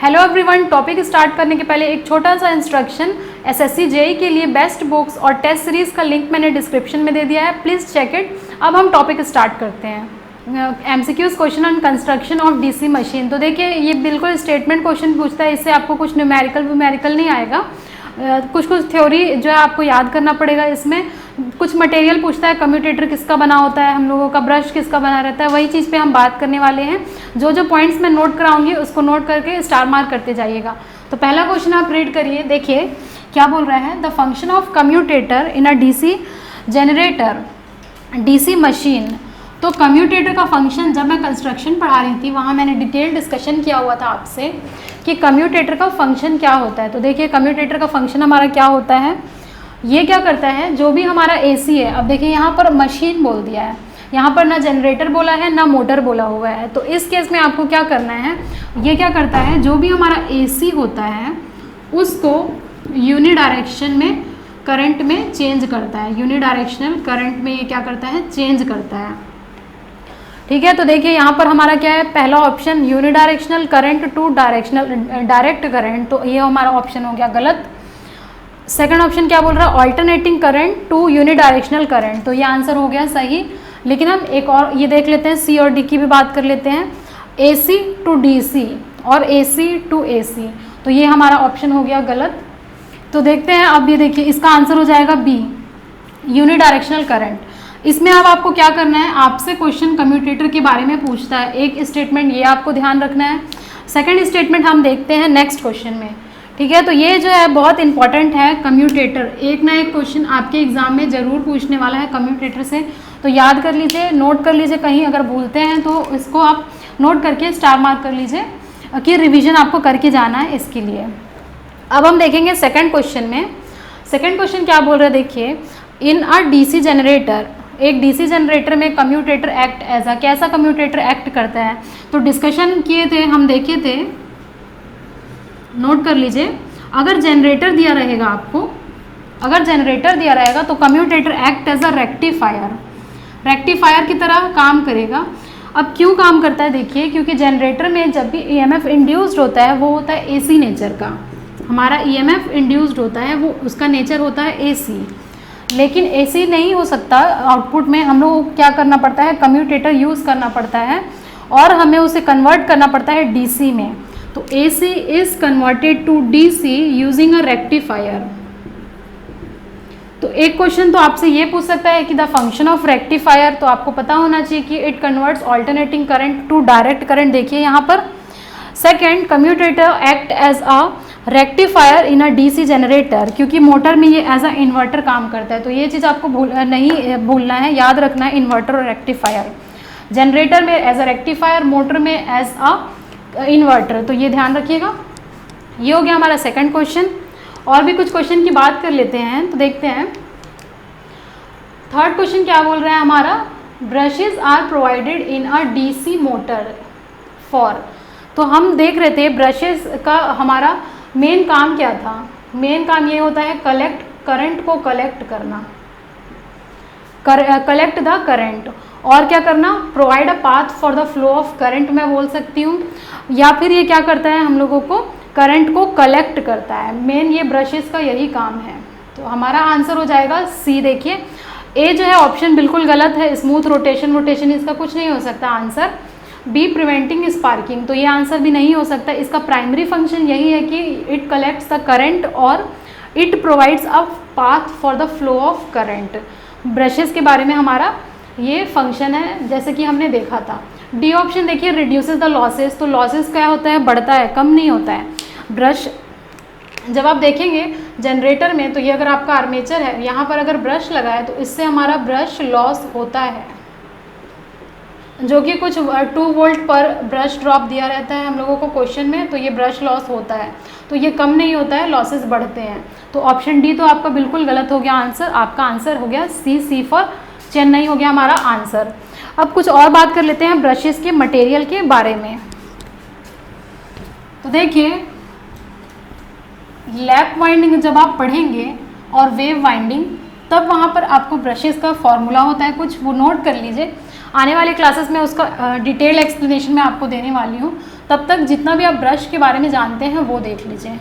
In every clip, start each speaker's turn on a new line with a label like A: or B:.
A: Hello everyone, topic start करने के पहले एक छोटा सा इंस्ट्रक्शन। एसएससी जेईई के लिए बेस्ट बुक्स और टेस्ट सीरीज़ का लिंक मैंने डिस्क्रिप्शन में दे दिया है, प्लीज़ चेक इट। अब हम टॉपिक स्टार्ट करते हैं। MCQs question on construction of DC machine. तो देखिए, ये बिल्कुल स्टेटमेंट क्वेश्चन पूछता है, इससे आपको कुछ न्यूमेरिकल नहीं आएगा। कुछ थ्योरी जो है आपको याद करना पड़ेगा। इसमें कुछ मटेरियल पूछता है, कम्यूटेटर किसका बना होता है, हम लोगों का ब्रश किसका बना रहता है, वही चीज़ पे हम बात करने वाले हैं। जो जो पॉइंट्स मैं नोट कराऊंगी उसको नोट करके स्टार मार्क करते जाइएगा। तो पहला क्वेश्चन आप रीड करिए, देखिए क्या बोल रहा है। The function of commutator in a DC generator DC machine. तो कम्यूटेटर का फंक्शन, जब मैं कंस्ट्रक्शन पढ़ा रही थी वहाँ मैंने डिटेल डिस्कशन किया हुआ था आपसे कि कम्यूटेटर का फंक्शन क्या होता है। तो देखिए, कम्यूटेटर का फंक्शन हमारा क्या होता है। ये क्या करता है, जो भी हमारा एसी है, अब देखिए यहाँ पर मशीन बोल दिया है, यहाँ पर ना जनरेटर बोला है ना मोटर बोला हुआ है। तो इस केस में आपको क्या करना है, ये क्या करता है, जो भी हमारा एसी होता है उसको यूनिडायरेक्शन में करंट में चेंज करता है। यूनिडायरेक्शनल करंट में ये क्या करता है, चेंज करता है। ठीक है, तो देखिए यहाँ पर हमारा क्या है, पहला option unidirectional current to direct current, तो ये हमारा ऑप्शन हो गया गलत। सेकंड ऑप्शन क्या बोल रहा है, alternating current to unidirectional current, तो ये आंसर हो गया सही। लेकिन हम एक और ये देख लेते हैं, सी और डी की भी बात कर लेते हैं। एसी टू डीसी और एसी टू एसी, तो ये हमारा ऑप्शन हो गया गलत। तो देखते हैं, अब ये देखिए इसका आंसर हो जाएगा बी, यूनिडायरेक्शनल करंट। इसमें अब आपको क्या करना है, आपसे क्वेश्चन कम्यूटेटर के बारे में पूछता है। एक स्टेटमेंट ये आपको ध्यान रखना है। सेकंड स्टेटमेंट हम देखते हैं नेक्स्ट क्वेश्चन में। ठीक है, तो ये जो है बहुत इंपॉर्टेंट है कम्यूटेटर। एक ना एक क्वेश्चन आपके एग्जाम में ज़रूर पूछने वाला है कम्यूटेटर से, तो याद कर लीजिए, नोट कर लीजिए। कहीं अगर भूलते हैं तो इसको आप नोट करके स्टार मार्क कर लीजिए कि रिवीजन आपको करके जाना है इसके लिए। अब हम देखेंगे सेकेंड क्वेश्चन में। सेकेंड क्वेश्चन क्या बोल रहा है, देखिए, इन अ डीसी जनरेटर, एक डीसी जनरेटर में कम्यूटेटर एक्ट एज अ, कैसा कम्यूटेटर एक्ट करता है। तो डिस्कशन किए थे, हम देखे थे, नोट कर लीजिए। अगर जनरेटर दिया रहेगा आपको, अगर जनरेटर दिया रहेगा तो commutator act as a rectifier, rectifier की तरह काम करेगा। अब क्यों काम करता है, देखिए, क्योंकि जनरेटर में जब भी ईएमएफ इंड्यूस्ड होता है वो होता है एसी नेचर का। हमारा ईएमएफ इंड्यूस्ड होता है वो, उसका नेचर होता है एसी। लेकिन एसी नहीं हो सकता आउटपुट में, हम लोग को क्या करना पड़ता है, कम्यूटेटर यूज़ करना पड़ता है और हमें उसे कन्वर्ट करना पड़ता है डीसी में। तो AC is converted to DC using a rectifier. तो एक क्वेश्चन तो आपसे ये पूछ सकता है कि द फंक्शन ऑफ रेक्टिफायर, तो आपको पता होना चाहिए कि it converts alternating current to direct current. देखिए यहाँ पर second, commutator act as a rectifier in a DC generator, क्योंकि मोटर में ये एज अ इन्वर्टर काम करता है। तो ये चीज़ आपको नहीं भूलना है, याद रखना है, इन्वर्टर और रेक्टिफायर। जनरेटर में एज अ रेक्टिफायर, मोटर में एज अ इन्वर्टर, तो ये ध्यान रखिएगा। ये हो गया हमारा सेकंड क्वेश्चन। और भी कुछ क्वेश्चन की बात कर लेते हैं, तो देखते हैं थर्ड क्वेश्चन क्या बोल रहा है हमारा, brushes are provided in a DC motor for. तो हम देख रहे थे ब्रशेज का हमारा मेन काम क्या था। मेन काम ये होता है करंट को कलेक्ट करना, कलेक्ट द करंट, और क्या करना, provide a path for the flow of current मैं बोल सकती हूँ। या फिर ये क्या करता है, हम लोगों को करंट को कलेक्ट करता है। मेन ये ब्रशेस का यही काम है। तो हमारा आंसर हो जाएगा सी। देखिए, ए जो है ऑप्शन बिल्कुल गलत है, स्मूथ रोटेशन इसका कुछ नहीं हो सकता आंसर। बी, प्रिवेंटिंग स्पार्किंग, तो ये आंसर भी नहीं हो सकता। इसका प्राइमरी फंक्शन यही है कि इट कलेक्ट्स द करंट और it provides a path for the flow of current. Brushes के बारे में हमारा ये फंक्शन है, जैसे कि हमने देखा था। डी ऑप्शन देखिए, रिड्यूसेस द लॉसेस, तो लॉसेस क्या होता है, बढ़ता है, कम नहीं होता है। ब्रश जब आप देखेंगे जनरेटर में, तो ये अगर आपका आर्मेचर है, यहाँ पर अगर ब्रश लगा है तो इससे हमारा ब्रश लॉस होता है, जो कि कुछ 2 वोल्ट पर ब्रश ड्रॉप दिया रहता है हम लोगों को क्वेश्चन में, तो ये ब्रश लॉस होता है। तो ये कम नहीं होता है, लॉसेस बढ़ते हैं। तो ऑप्शन डी तो आपका बिल्कुल गलत हो गया आंसर। आपका आंसर हो गया सी फॉर चेन्नई हो गया हमारा आंसर। अब कुछ और बात कर लेते हैं ब्रशेस के मटेरियल के बारे में। तो देखिए, लैप वाइंडिंग जब आप पढ़ेंगे और वेव वाइंडिंग, तब वहाँ पर आपको ब्रशेस का फॉर्मूला होता है कुछ, वो नोट कर लीजिए। आने वाले क्लासेस में उसका डिटेल एक्सप्लेनेशन मैं आपको देने वाली हूँ, तब तक जितना भी आप ब्रश के बारे में जानते हैं वो देख लीजिए,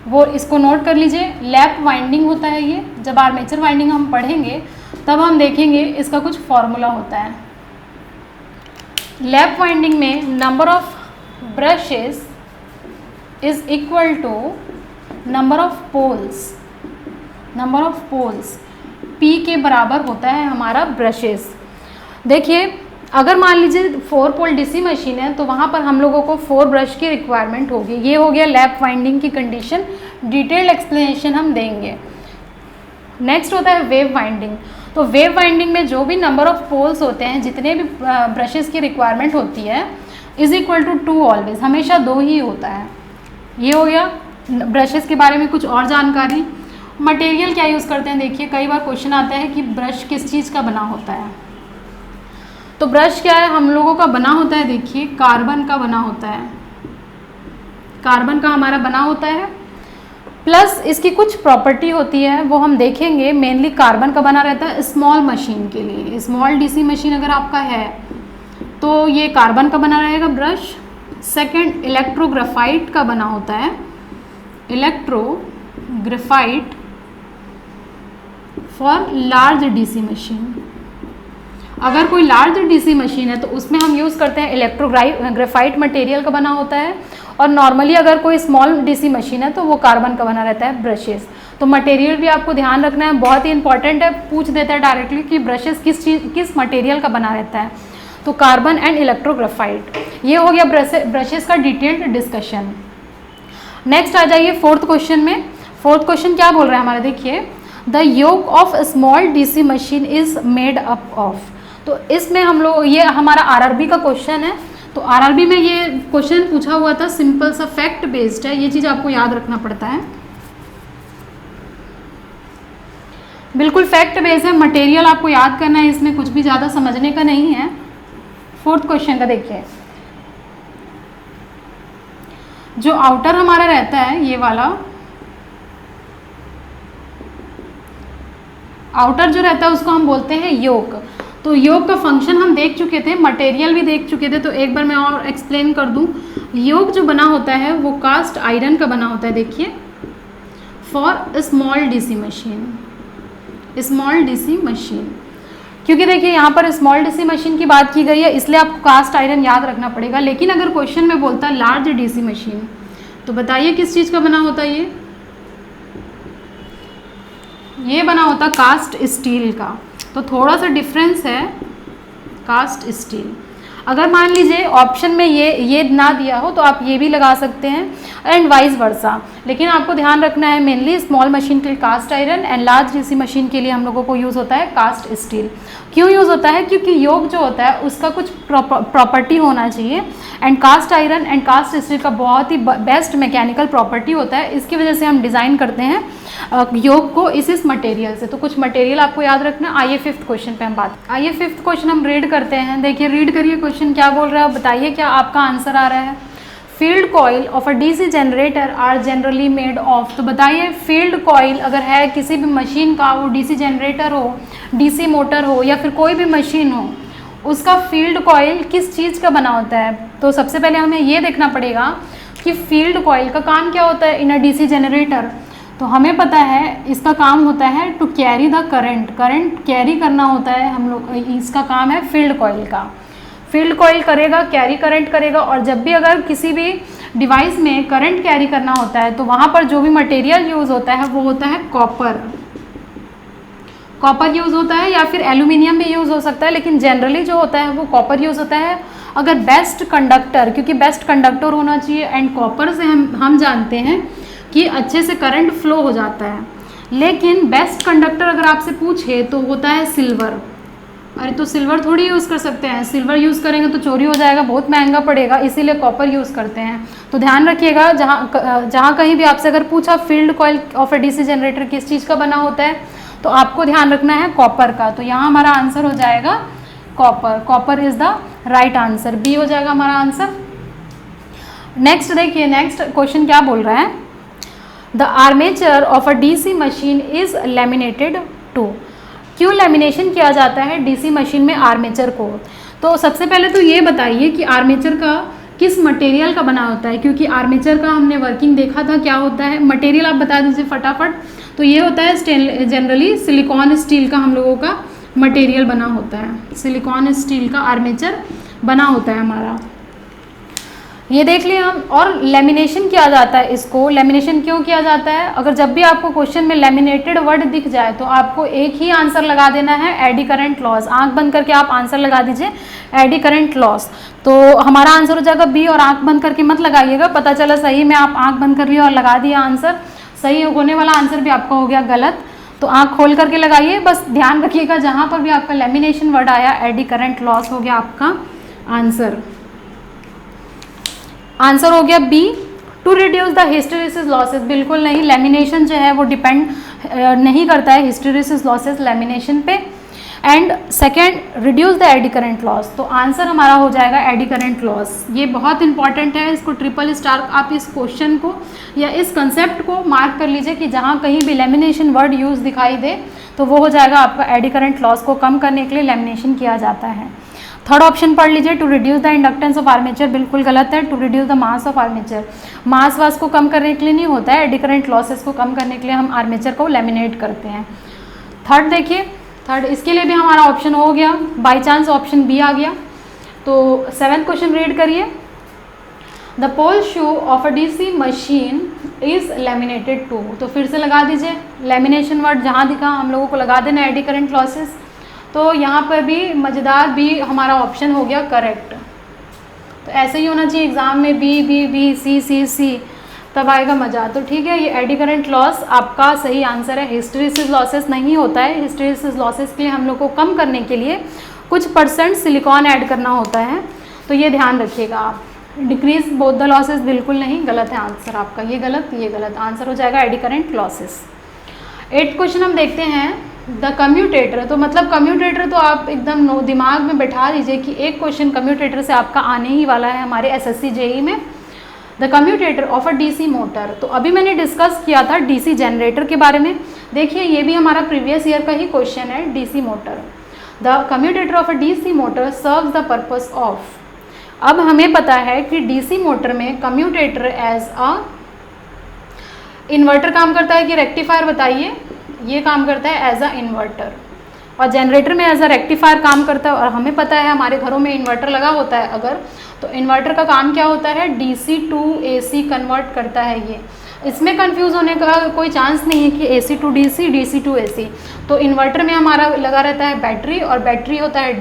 A: वो इसको नोट कर लीजिए। लैप वाइंडिंग होता है ये, जब आर्मेचर वाइंडिंग हम पढ़ेंगे तब हम देखेंगे इसका कुछ फॉर्मूला होता है। लैप वाइंडिंग में number of brushes is equal to number of poles, number of poles P के बराबर होता है हमारा ब्रशेस। देखिए अगर मान लीजिए 4 पोल डीसी मशीन है तो वहाँ पर हम लोगों को 4 ब्रश की रिक्वायरमेंट होगी। ये हो गया लैप वाइंडिंग की कंडीशन, डिटेल्ड एक्सप्लेनेशन हम देंगे। नेक्स्ट होता है वेव वाइंडिंग। तो वेव वाइंडिंग में जो भी नंबर ऑफ पोल्स होते हैं, जितने भी ब्रशेस की रिक्वायरमेंट होती है, इज इक्वल टू 2 ऑलवेज, हमेशा 2 ही होता है। ये हो गया ब्रशेस के बारे में कुछ और जानकारी। मटेरियल क्या यूज़ करते हैं, देखिए कई बार क्वेश्चन आता है कि ब्रश किस चीज़ का बना होता है। तो ब्रश क्या है हम लोगों का बना होता है, देखिए कार्बन का बना होता है, कार्बन का हमारा बना होता है, प्लस इसकी कुछ प्रॉपर्टी होती है वो हम देखेंगे। मेनली कार्बन का बना रहता है स्मॉल मशीन के लिए। स्मॉल डीसी मशीन अगर आपका है तो ये कार्बन का बना रहेगा ब्रश। सेकंड इलेक्ट्रोग्राफाइट का बना होता है, इलेक्ट्रोग्राफाइट फॉर लार्ज डीसी मशीन। अगर कोई लार्ज डीसी मशीन है तो उसमें हम यूज़ करते हैं इलेक्ट्रोग्राफाइट मटेरियल का बना होता है, और नॉर्मली अगर कोई स्मॉल डीसी मशीन है तो वो कार्बन का बना रहता है ब्रशेस। तो मटेरियल भी आपको ध्यान रखना है, बहुत ही इंपॉर्टेंट है, पूछ देता है डायरेक्टली कि ब्रशेस किस मटेरियल का बना रहता है। तो कार्बन एंड इलेक्ट्रोग्राफाइट, ये हो गया ब्रशेस का डिटेल्ड डिस्कशन। नेक्स्ट आ जाइए 4th क्वेश्चन में। 4th क्वेश्चन क्या बोल रहा है हमारा, देखिए the yoke of small DC machine is made up of. तो इसमें हम लोग, ये हमारा आरआरबी का क्वेश्चन है। तो आरआरबी में ये क्वेश्चन पूछा हुआ था, सिंपल सा फैक्ट बेस्ड है, ये चीज़ आपको याद रखना पड़ता है, बिल्कुल फैक्ट बेस्ड है। मटेरियल आपको याद करना है, इसमें कुछ भी ज़्यादा समझने का नहीं है। 4th क्वेश्चन का देखिए, जो आउटर हमारा रहता है ये वाला, आउटर जो रहता है उसको हम बोलते हैं योक। तो योक का फंक्शन हम देख चुके थे, मटेरियल भी देख चुके थे, तो एक बार मैं और एक्सप्लेन कर दूं। योक जो बना होता है वो कास्ट आयरन का बना होता है, देखिए for small DC machine, small DC machine. क्योंकि देखिए यहाँ पर स्मॉल डीसी मशीन की बात की गई है, इसलिए आपको कास्ट आयरन याद रखना पड़ेगा। लेकिन अगर क्वेश्चन में बोलता है लार्ज डीसी मशीन, तो बताइए किस चीज़ का बना होता है ये बना होता कास्ट स्टील का। तो थोड़ा सा डिफरेंस है, कास्ट स्टील। अगर मान लीजिए ऑप्शन में ये ना दिया हो तो आप ये भी लगा सकते हैं, एंड वाइस वर्सा। लेकिन आपको ध्यान रखना है मेनली स्मॉल मशीन के लिए cast iron and large DC machine के लिए हम लोगों को यूज़ होता है कास्ट स्टील। क्यों यूज़ होता है, क्योंकि योग जो होता है उसका कुछ प्रॉपर्टी होना चाहिए, and cast iron and cast steel का बहुत ही बेस्ट मैकेनिकल प्रॉपर्टी होता है। इसकी वजह से हम डिज़ाइन करते हैं योग को इस मटेरियल से। तो कुछ मटेरियल आपको याद रखना। आइए 5th क्वेश्चन पे हम आइए 5th क्वेश्चन हम रीड करते हैं। देखिए रीड करिए क्वेश्चन क्या बोल रहा है, बताइए क्या आपका आंसर आ रहा है। Field coil of a DC generator are generally made of. तो बताइए फील्ड कॉइल अगर है किसी भी मशीन का, वो डीसी जनरेटर हो, डीसी मोटर हो, या फिर कोई भी मशीन हो, उसका फील्ड कॉइल किस चीज़ का बना होता है। तो सबसे पहले हमें ये देखना पड़ेगा कि फील्ड कॉइल का काम क्या होता है इन अ डीसी जनरेटर। तो हमें पता है इसका काम होता है to carry the current, current carry करना होता है हम लोग, इसका काम है फील्ड कॉइल का। फील्ड कॉइल करेगा, कैरी करंट करेगा, और जब भी अगर किसी भी डिवाइस में करंट कैरी करना होता है तो वहाँ पर जो भी मटेरियल यूज़ होता है वो होता है कॉपर। कॉपर यूज़ होता है, या फिर एल्यूमिनियम भी यूज़ हो सकता है, लेकिन जनरली जो होता है वो कॉपर यूज़ होता है। अगर बेस्ट कंडक्टर, क्योंकि बेस्ट कंडक्टर होना चाहिए, एंड कॉपर से हम जानते हैं कि अच्छे से करंट फ्लो हो जाता है। लेकिन बेस्ट कंडक्टर अगर आपसे पूछे तो होता है सिल्वर। अरे तो सिल्वर थोड़ी यूज़ कर सकते हैं, सिल्वर यूज़ करेंगे तो चोरी हो जाएगा, बहुत महंगा पड़ेगा, इसीलिए कॉपर यूज़ करते हैं। तो ध्यान रखिएगा, जहाँ कहीं भी आपसे अगर पूछा field coil of a DC generator किस चीज़ का बना होता है, तो आपको ध्यान रखना है कॉपर का। तो यहाँ हमारा आंसर हो जाएगा copper. Copper is the right answer, B हो जाएगा हमारा आंसर। नेक्स्ट देखिए, नेक्स्ट क्वेश्चन क्या बोल रहा है, the armature of a DC machine is laminated to. क्यों लैमिनेशन किया जाता है डीसी मशीन में आर्मेचर को। तो सबसे पहले तो ये बताइए कि आर्मेचर का किस मटेरियल का बना होता है, क्योंकि आर्मेचर का हमने वर्किंग देखा था क्या होता है। मटेरियल आप बता दीजिए फटाफट। तो ये होता है जनरली सिलिकॉन स्टील का हम लोगों का मटेरियल बना होता है, सिलिकॉन स्टील का आर्मेचर बना होता है हमारा। ये देख लिए हम। और लेमिनेशन किया जाता है इसको। लेमिनेशन क्यों किया जाता है? अगर जब भी आपको क्वेश्चन में लेमिनेटेड वर्ड दिख जाए तो आपको एक ही आंसर लगा देना है, एडी करंट लॉस। आंख बंद करके आप आंसर लगा दीजिए एडी करंट लॉस, तो हमारा आंसर हो जाएगा बी। और आंख बंद करके मत लगाइएगा, पता चला सही में आप आंख बंद कर लिया और लगा दिया आंसर, सही होने वाला आंसर भी आपका हो गया गलत। तो आंख खोल करके लगाइए, बस ध्यान रखिएगा जहाँ पर भी आपका लेमिनेशन वर्ड आया एडी करंट लॉस हो गया आपका आंसर। आंसर हो गया B, to reduce the hysteresis losses. बिल्कुल नहीं, लेमिनेशन जो है वो डिपेंड नहीं करता है हिस्टेरेसिस लॉसेस लेमिनेशन पे। And second, reduce the AD current loss. तो आंसर हमारा हो जाएगा एडी करंट लॉस। ये बहुत इंपॉर्टेंट है, इसको ट्रिपल स्टार आप इस क्वेश्चन को या इस कंसेप्ट को मार्क कर लीजिए कि जहाँ कहीं भी लेमिनेशन वर्ड यूज दिखाई दे तो वो हो जाएगा आपका एडी करंट लॉस को कम करने के लिए लेमिनेशन किया जाता है। थर्ड ऑप्शन पढ़ लीजिए, to reduce the inductance of armature. बिल्कुल गलत है, to reduce the mass of armature. Mass वास को कम करने के लिए नहीं होता है, एडी करंट लॉसेस को कम करने के लिए हम आर्मेचर को लेमिनेट करते हैं। थर्ड देखिए, थर्ड इसके लिए भी हमारा ऑप्शन हो गया, बाई चांस ऑप्शन बी आ गया। तो 7th क्वेश्चन रीड करिए। The pole shoe of a DC machine is laminated to. तो फिर से लगा दीजिए लेमिनेशन वर्ड जहाँ दिखा हम लोगों को लगा देना एडी करंट लॉसेस। तो यहाँ पर भी मज़ेदार बी हमारा ऑप्शन हो गया करेक्ट। तो ऐसे ही होना चाहिए एग्जाम में, बी बी बी सी सी सी, तब आएगा मज़ा। तो ठीक है, ये एडी करंट लॉस आपका सही आंसर है। हिस्टेरेसिस लॉसेस नहीं होता है। हिस्टेरेसिस लॉसेस के लिए हम लोग को कम करने के लिए कुछ % सिलिकॉन ऐड करना होता है, तो ये ध्यान रखिएगा आप। डिक्रीज बोथ द लॉसेस, बिल्कुल नहीं, गलत है आंसर आपका, ये गलत ये गलत। आंसर हो जाएगा eddy current losses. 8th question हम देखते हैं, द कम्यूटेटर। तो मतलब कम्यूटेटर तो आप एकदम दिमाग में बैठा लीजिए कि एक क्वेश्चन कम्यूटेटर से आपका आने ही वाला है हमारे SSC JEE में। The commutator of a DC motor. तो अभी मैंने डिस्कस किया था डीसी जनरेटर के बारे में। देखिए ये भी हमारा प्रीवियस ईयर का ही क्वेश्चन है, DC motor. The commutator of a DC motor serves the purpose of. अब हमें पता है कि डीसी मोटर में कम्यूटेटर एज अ इन्वर्टर काम करता है कि रेक्टिफायर, बताइए। ये काम करता है एज अ इन्वर्टर, और जनरेटर में एज अ रेक्टिफायर काम करता है। और हमें पता है हमारे घरों में इन्वर्टर लगा होता है अगर, तो इन्वर्टर का काम क्या होता है, DC टू AC कन्वर्ट करता है। ये इसमें कंफ्यूज होने का कोई चांस नहीं है कि AC टू DC, DC टू AC। तो इन्वर्टर में हमारा लगा रहता है बैटरी, और बैटरी होता है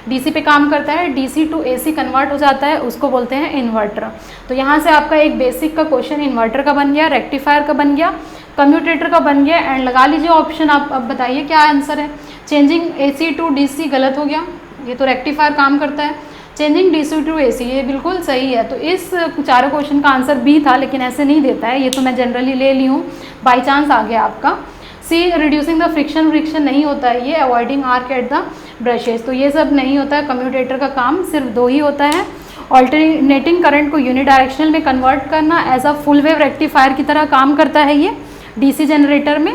A: DC पे काम करता है, DC टू AC कन्वर्ट हो जाता है, उसको बोलते हैं इन्वर्टर। तो यहाँ से आपका एक बेसिक का क्वेश्चन इन्वर्टर का बन गया, रेक्टिफायर का बन गया, कम्यूटेटर का बन गया। एंड लगा लीजिए ऑप्शन, आप अब बताइए क्या आंसर है। चेंजिंग AC टू DC गलत हो गया, ये तो रेक्टिफायर काम करता है। चेंजिंग DC टू AC ये बिल्कुल सही है। तो इस चारों क्वेश्चन का आंसर बी था, लेकिन ऐसे नहीं देता है, ये तो मैं जनरली ले ली हूँ, बाई चांस आ गया आपका। सी, रिड्यूसिंग द फ्रिक्शन नहीं होता है ये, avoiding arc at the brushes. तो ये सब नहीं होता है, कम्यूटेटर का काम सिर्फ 2 ही होता है। ऑल्टरनेटिंग करंट को यूनिडायरेक्शनल में कन्वर्ट करना, as a full wave rectifier की तरह काम करता है ये DC जनरेटर में।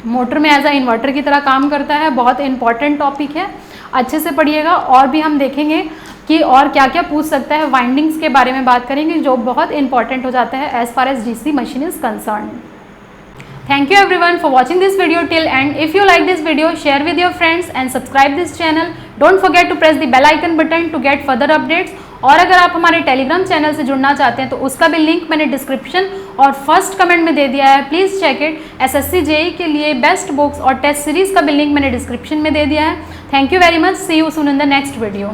A: मोटर में एज अ इन्वर्टर की तरह काम करता है। बहुत इंपॉर्टेंट टॉपिक है, अच्छे से पढ़िएगा। और भी हम देखेंगे कि और क्या क्या पूछ सकता है, वाइंडिंग्स के बारे में बात करेंगे जो बहुत इंपॉर्टेंट हो जाता है as far as DC machine is concern. Thank you everyone for watching this video till end. If you like this video, share with your friends and subscribe this channel. Don't forget to press the bell icon button to get further updates. और अगर आप हमारे Telegram channel से जुड़ना चाहते हैं तो उसका भी लिंक मैंने डिस्क्रिप्शन और फर्स्ट कमेंट में दे दिया है, please check it. SSC JEE के लिए बेस्ट बुक्स और टेस्ट सीरीज़ का भी लिंक मैंने डिस्क्रिप्शन में दे दिया है। Thank you very much, see you soon in the next video.